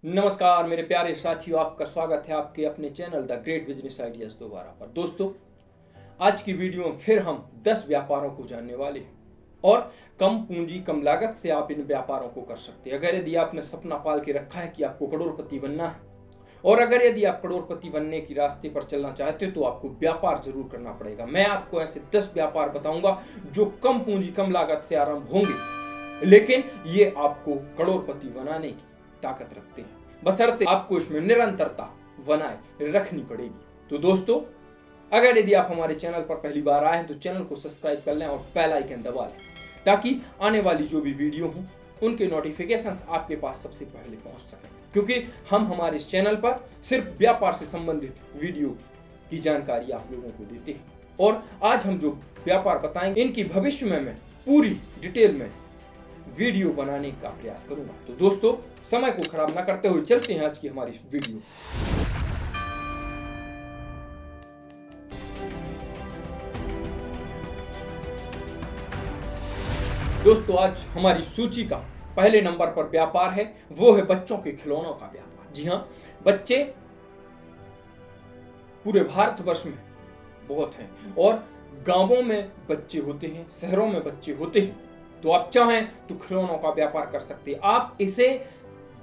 नमस्कार मेरे प्यारे साथियों, आपका स्वागत है आपके अपने channel the great business ideas दोबारा पर। दोस्तों, आज की वीडियो में फिर हम 10 व्यापारों को जानने वाले हैं और कम पूंजी कम लागत से आप इन व्यापारों को कर सकते हैं। अगर यदि आपने सपना पाल के रखा है कि आपको करोड़पति बनना है और अगर यदि आप करोड़पति बनने की रास्ते पर चलना चाहते हो तो आपको व्यापार जरूर करना पड़ेगा। मैं आपको ऐसे 10 व्यापार बताऊंगा जो कम पूंजी कम लागत से आरंभ होंगे, लेकिन ये आपको करोड़पति बनाने की ताकत रखते हैं, बशर्ते आपको इसमें निरंतरता बनाए रखनी पड़ेगी। तो दोस्तों, अगर यदि आप हमारे चैनल पर पहली बार आए हैं तो चैनल को सब्सक्राइब कर लें और बेल आइकन दबा लें, ताकि आने वाली जो भी वीडियो हो उनके नोटिफिकेशंस आपके पास सबसे पहले पहुंच सकें। क्योंकि हम हमारे इस चैनल पर सिर्फ व्यापार से संबंधित वीडियो की जानकारी आप लोगों को देते हैं और आज हम जो व्यापार बताएंगे इनकी भविष्य में मैं पूरी डिटेल में वीडियो बनाने का प्रयास करूंगा। तो दोस्तों, समय को खराब ना करते हुए चलते हैं आज की हमारी इस वीडियो। दोस्तों, आज हमारी सूची का पहले नंबर पर व्यापार है, वो है बच्चों के खिलौनों का व्यापार। जी हाँ, बच्चे पूरे भारतवर्ष में बहुत हैं और गांवों में बच्चे होते हैं, शहरों में बच्चे होते हैं। तो आप चाहें तो खिलौनों का व्यापार कर सकते हैं। आप इसे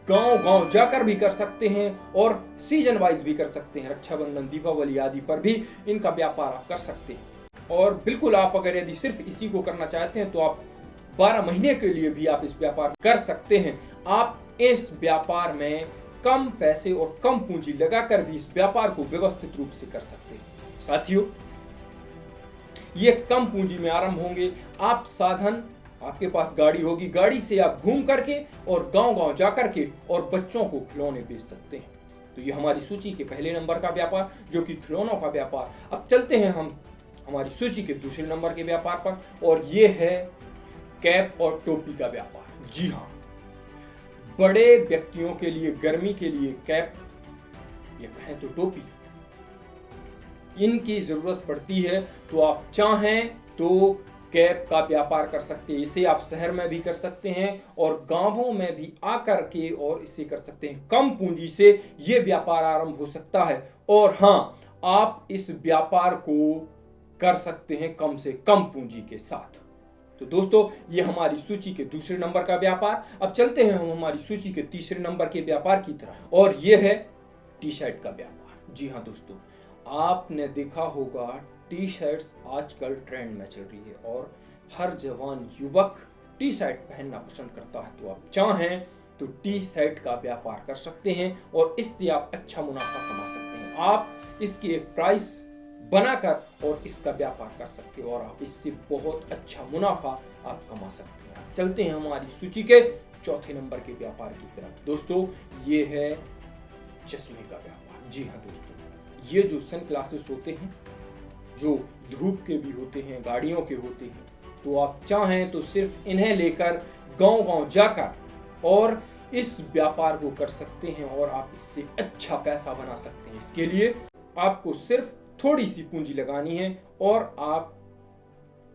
गांव-गांव जाकर भी कर सकते हैं और सीजन वाइज भी कर सकते हैं। रक्षाबंधन, दीपावली आदि पर भी इनका व्यापार आप कर सकते हैं। और बिल्कुल आप अगर यदि सिर्फ इसी को करना चाहते हैं तो आप 12 महीने के लिए भी आप इस व्यापार कर सकते हैं। आप इस व्यापार में कम पैसे और कम पूंजी लगाकर भी इस व्यापार को व्यवस्थित रूप से कर सकते हैं। साथियों, ये कम पूंजी में आरंभ होंगे। आप साधन, आपके पास गाड़ी होगी, गाड़ी से आप घूम करके और गांव-गांव जाकर के और बच्चों को खिलौने बेच सकते हैं। तो ये हमारी सूची के पहले नंबर का व्यापार, जो कि खिलौनों का व्यापार। अब चलते हैं हम हमारी सूची के दूसरे नंबर के व्यापार पर, और ये है कैप और टोपी का व्यापार। जी हाँ, बड़े व्यक्तियों के लिए, गर्मी के लिए कैप या कहें तो टोपी, इनकी जरूरत पड़ती है। तो आप चाहें तो कैप का व्यापार कर सकते हैं। इसे आप शहर में भी कर सकते हैं और गांवों में भी आकर के और इसे कर सकते हैं। कम पूंजी से ये व्यापार आरंभ हो सकता है और हाँ, आप इस व्यापार को कर सकते हैं कम से कम पूंजी के साथ। तो दोस्तों, ये हमारी सूची के दूसरे नंबर का व्यापार। अब चलते हैं हम हमारी सूची के तीसरे नंबर के व्यापार की तरफ, और ये है टी शर्ट का व्यापार। जी हाँ दोस्तों, आपने देखा होगा टी शर्ट्स आजकल ट्रेंड में चल रही है और हर जवान युवक टी शर्ट पहनना पसंद करता है। तो आप चाहें तो टी शर्ट का व्यापार कर सकते हैं और इससे आप अच्छा मुनाफा कमा सकते हैं। आप इसकी एक प्राइस बनाकर और इसका व्यापार कर सकते हो और आप इससे बहुत अच्छा मुनाफा आप कमा सकते हैं। चलते हैं हमारी सूची के चौथे नंबर के व्यापार की तरफ। दोस्तों, ये है चश्मे का व्यापार। जी हाँ दोस्तों, ये जो सन ग्लासेस होते हैं, जो धूप के भी होते हैं, गाड़ियों के होते हैं, तो आप चाहें तो सिर्फ इन्हें लेकर गांव-गांव जाकर और इस व्यापार को कर सकते हैं और आप इससे अच्छा पैसा बना सकते हैं। इसके लिए आपको सिर्फ थोड़ी सी पूंजी लगानी है और आप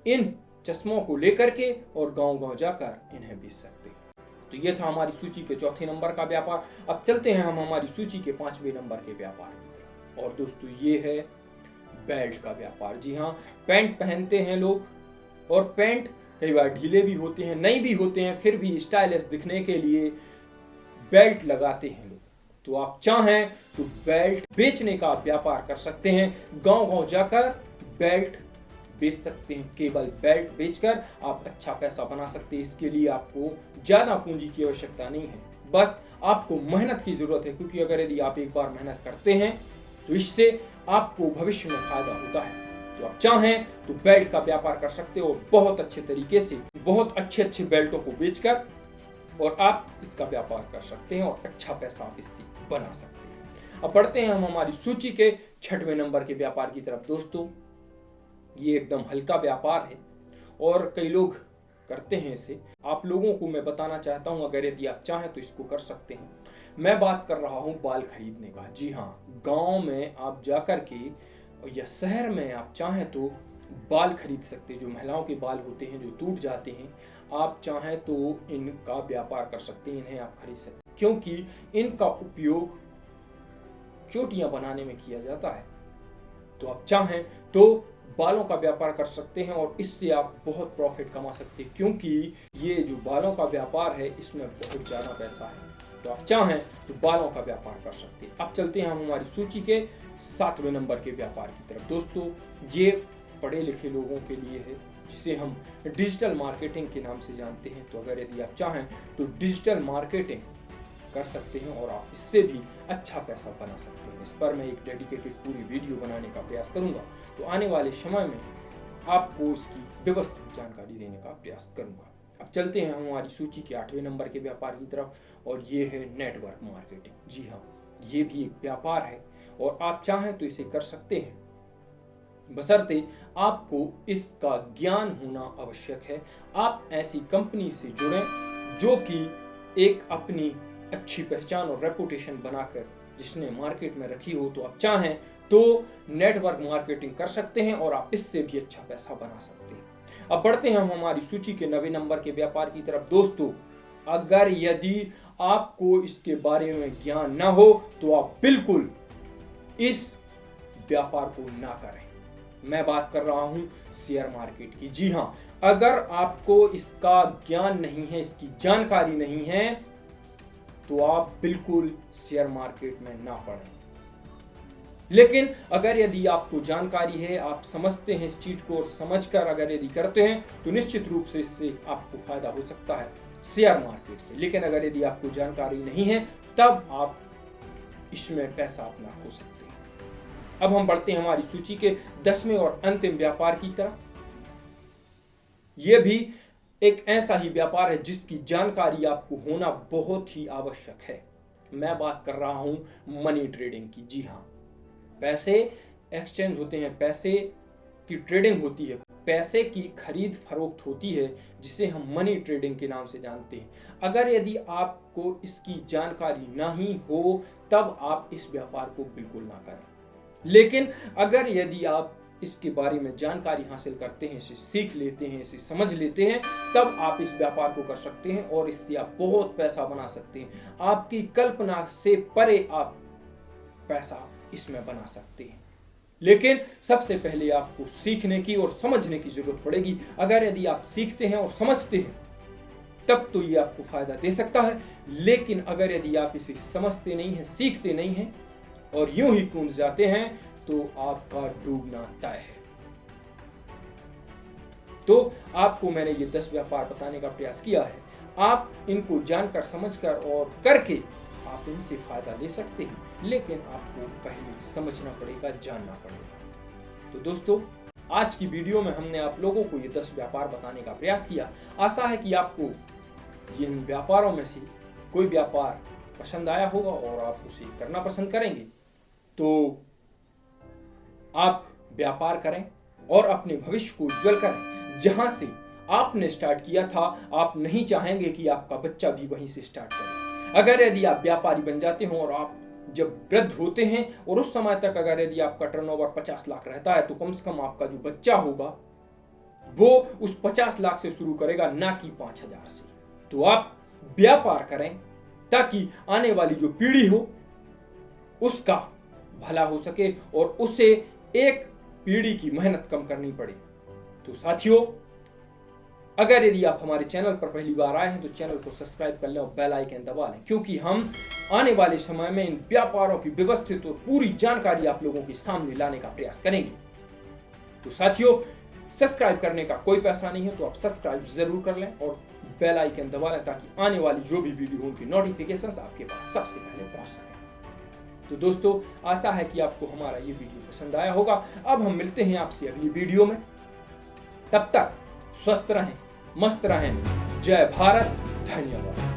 इन चश्मों को लेकर के और गांव-गांव जाकर इन्हें बेच सकते हैं। तो ये था हमारी सूची के चौथे नंबर का व्यापार। अब चलते हैं हम हमारी सूची के 5वें नंबर के व्यापार की तरफ, और दोस्तों ये है बेल्ट का व्यापार। जी हाँ, पैंट पहनते हैं लोग और पैंट कई बार ढीले भी होते हैं, नई भी होते हैं, फिर भी स्टाइलिश दिखने के लिए बेल्ट लगाते हैं लोग। तो आप चाहें तो बेल्ट बेचने का व्यापार कर सकते हैं। गांव-गांव जाकर बेल्ट बेच सकते हैं। केवल बेल्ट बेचकर आप अच्छा पैसा बना सकते हैं। इसके लिए आपको ज़्यादा पूंजी की आवश्यकता नहीं है, बस आपको मेहनत की ज़रूरत है। क्योंकि अगर यदि आप एक बार मेहनत करते हैं तो इससे आपको भविष्य में फायदा होता है। तो आप चाहें तो बेल्ट का व्यापार कर सकते हो और बहुत अच्छे तरीके से बहुत अच्छे बेल्टों को बेचकर और आप इसका व्यापार कर सकते हैं और अच्छा पैसा आप इससे बना सकते हैं। अब बढ़ते हैं हम हमारी सूची के 6वें नंबर के व्यापार की तरफ। दोस्तों, ये एकदम हल्का व्यापार है और कई लोग करते हैं इसे। आप लोगों को मैं बताना चाहता हूँ, अगर यदि आप चाहें तो इसको कर सकते हैं। मैं बात कर रहा हूँ बाल खरीदने का। जी हाँ, गांव में आप जाकर के या शहर में आप चाहें तो बाल खरीद सकते हैं। जो महिलाओं के बाल होते हैं जो टूट जाते हैं, आप चाहें तो इनका व्यापार कर सकते हैं, इन्हें आप खरीद सकते हैं। क्योंकि इनका उपयोग चोटियां बनाने में किया जाता है। तो आप चाहें तो बालों का व्यापार कर सकते हैं और इससे आप बहुत प्रॉफिट कमा सकते हैं, क्योंकि ये जो बालों का व्यापार है इसमें बहुत ज़्यादा पैसा है। तो आप चाहें तो बालों का व्यापार कर सकते हैं। अब चलते हैं हम हमारी सूची के 7वें नंबर के व्यापार की तरफ। दोस्तों, ये पढ़े लिखे लोगों के लिए है, जिसे हम डिजिटल मार्केटिंग के नाम से जानते हैं। तो अगर यदि आप चाहें तो डिजिटल मार्केटिंग कर सकते हैं और आप इससे भी अच्छा पैसा बना सकते हैं। इस पर मैं एक डेडिकेटेड पूरी वीडियो बनाने का प्रयास करूंगा। तो आने वाले समय में आपको इसकी व्यवस्थित जानकारी देने का प्रयास करूंगा। अब चलते हैं हम हमारी सूची के 8वें नंबर के व्यापार की तरफ, और ये है नेटवर्क मार्केटिंग। जी हाँ, ये भी एक व्यापार है और आप चाहें तो इसे कर सकते हैं, बशर्ते आपको इसका ज्ञान होना आवश्यक है। आप ऐसी कंपनी से जुड़ें जो कि एक अपनी अच्छी पहचान और रेपुटेशन बनाकर जिसने मार्केट में रखी हो। तो आप चाहें तो नेटवर्क मार्केटिंग कर सकते हैं और आप इससे भी अच्छा पैसा बना सकते हैं। अब बढ़ते हैं हम हमारी सूची के 9वें नंबर के व्यापार की तरफ। दोस्तों, अगर यदि आपको इसके बारे में ज्ञान ना हो तो आप बिल्कुल इस व्यापार को ना करें। मैं बात कर रहा हूं शेयर मार्केट की। जी हाँ, अगर आपको इसका ज्ञान नहीं है, इसकी जानकारी नहीं है, तो आप बिल्कुल शेयर मार्केट में ना पड़ें। लेकिन अगर यदि आपको जानकारी है, आप समझते हैं इस चीज को और समझकर अगर यदि करते हैं तो निश्चित रूप से इससे आपको फायदा हो सकता है शेयर मार्केट से। लेकिन अगर यदि आपको जानकारी नहीं है तब आप इसमें पैसा अपना खो सकते हैं। अब हम बढ़ते हैं हमारी सूची के 10वें और अंतिम व्यापार की तरफ। यह भी एक ऐसा ही व्यापार है जिसकी जानकारी आपको होना बहुत ही आवश्यक है। मैं बात कर रहा हूं मनी ट्रेडिंग की। जी हाँ, पैसे एक्सचेंज होते हैं, पैसे की ट्रेडिंग होती है, पैसे की खरीद फरोख्त होती है, जिसे हम मनी ट्रेडिंग के नाम से जानते हैं। अगर यदि आपको इसकी जानकारी नहीं हो तब आप इस व्यापार को बिल्कुल ना करें। लेकिन अगर यदि आप इसके बारे में जानकारी हासिल करते हैं, इसे सीख लेते हैं, इसे समझ लेते हैं, तब आप इस व्यापार को कर सकते हैं और इससे आप बहुत पैसा बना सकते हैं। आपकी कल्पना से परे आप पैसा इसमें बना सकते हैं। लेकिन सबसे पहले आपको सीखने की और समझने की जरूरत पड़ेगी। अगर यदि आप सीखते हैं और समझते हैं तब तो ये आपको फायदा दे सकता है। लेकिन अगर यदि आप इसे समझते नहीं हैं, सीखते नहीं हैं और यूं ही कूद जाते हैं तो आपका डूबना तय है। तो आपको मैंने ये 10 व्यापार बताने का प्रयास किया है। आप इनको जानकर, समझकर और करके आप इनसे फायदा ले सकते हैं, लेकिन आपको पहले समझना पड़ेगा, जानना पड़ेगा। तो दोस्तों, आज की वीडियो में हमने आप लोगों को ये 10 व्यापार बताने का प्रयास किया। आशा है कि आपको इन व्यापारों में से कोई व्यापार पसंद आया होगा और आप उसे करना पसंद करेंगे। तो आप व्यापार करें और अपने भविष्य को उज्जवल करें। जहां से आपने स्टार्ट किया था, आप नहीं चाहेंगे कि आपका बच्चा भी वहीं से स्टार्ट करे। अगर यदि आप व्यापारी बन जाते हो और आप जब वृद्ध होते हैं और उस समय तक अगर यदि आपका टर्नओवर 50 लाख रहता है, तो कम से कम आपका जो बच्चा होगा वो उस 50 लाख से शुरू करेगा, ना कि 5000 से। तो आप व्यापार करें ताकि आने वाली जो पीढ़ी हो उसका भला हो सके और उसे एक पीढ़ी की मेहनत कम करनी पड़े। तो साथियों, अगर यदि आप हमारे चैनल पर पहली बार आए हैं तो चैनल को सब्सक्राइब कर लें और बेल आइकन दबा लें, क्योंकि हम आने वाले समय में इन व्यापारों की व्यवस्थित और पूरी जानकारी आप लोगों के सामने लाने का प्रयास करेंगे। तो साथियों, सब्सक्राइब करने का कोई पैसा नहीं है, तो आप सब्सक्राइब जरूर कर लें और बेल आइकन दबा लें ताकि आने वाली जो भी वीडियो उनकी नोटिफिकेशंस आपके पास सबसे पहले पहुंच सके। तो दोस्तों, आशा है कि आपको हमारा ये वीडियो पसंद आया होगा। अब हम मिलते हैं आपसे अगली वीडियो में। तब तक स्वस्थ रहें, मस्त रहें। जय भारत, धन्यवाद।